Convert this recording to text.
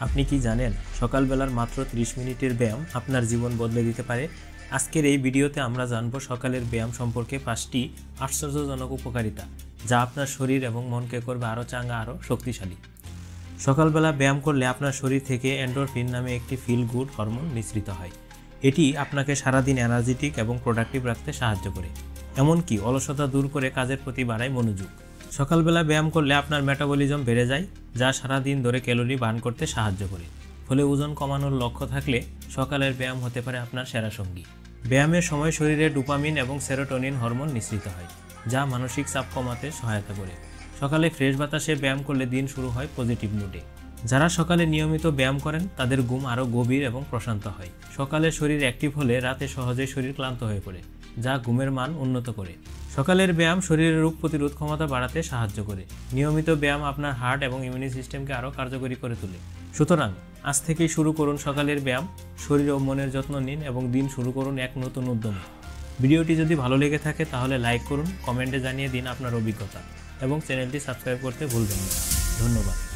আপনি কি জানেন সকালবেলার মাত্র 30 মিনিটের ব্যায়াম আপনার জীবন বদলে দিতে পারে। আজকের এই ভিডিওতে আমরা জানব সকালের ব্যায়াম সম্পর্কে 5টি আশ্চর্যজনক উপকারিতা, যা আপনার শরীর এবং মনকে করবে আরও চাঙ্গা, আরও শক্তিশালী। সকালবেলা ব্যায়াম করলে আপনার শরীর থেকে এন্ডোরফিন নামে একটি ফিল গুড হরমোন নিঃসৃত হয়। এটি আপনাকে সারাদিন এনার্জেটিক এবং প্রোডাক্টিভ রাখতে সাহায্য করে, এমনকি অলসতা দূর করে কাজের প্রতি বাড়ায় মনোযোগ। সকালবেলা ব্যায়াম করলে আপনার মেটাবলিজম বেড়ে যায়, যা সারাদিন ধরে ক্যালোরি বার্ন করতে সাহায্য করে। ফলে ওজন কমানোর লক্ষ্য থাকলে সকালের ব্যায়াম হতে পারে আপনার সেরা সঙ্গী। ব্যায়ামের সময় শরীরে ডোপামিন এবং সেরোটোনিন হরমোন নিঃসৃত হয়, যা মানসিক চাপ কমাতে সহায়তা করে। সকালে ফ্রেশ বাতাসে ব্যায়াম করলে দিন শুরু হয় পজিটিভ মুডে। যারা সকালে নিয়মিত ব্যায়াম করেন তাদের ঘুম আরও গভীর এবং প্রশান্ত হয়। সকালে শরীর অ্যাক্টিভ হলে রাতে সহজেই শরীর ক্লান্ত হয়ে পড়ে, যা ঘুমের মান উন্নত করে। সকালের ব্যায়াম শরীরের রোগ প্রতিরোধ ক্ষমতা বাড়াতে সাহায্য করে। নিয়মিত ব্যায়াম আপনার হার্ট এবং ইমিউনি সিস্টেমকে আরও কার্যকরী করে তোলে। সুতরাং আজ থেকেই শুরু করুন সকালের ব্যায়াম, শরীর ও মনের যত্ন নিন এবং দিন শুরু করুন এক নতুন উদ্যমে। ভিডিওটি যদি ভালো লেগে থাকে তাহলে লাইক করুন, কমেন্টে জানিয়ে দিন আপনার অভিজ্ঞতা এবং চ্যানেলটি সাবস্ক্রাইব করতে ভুলবেন না। ধন্যবাদ।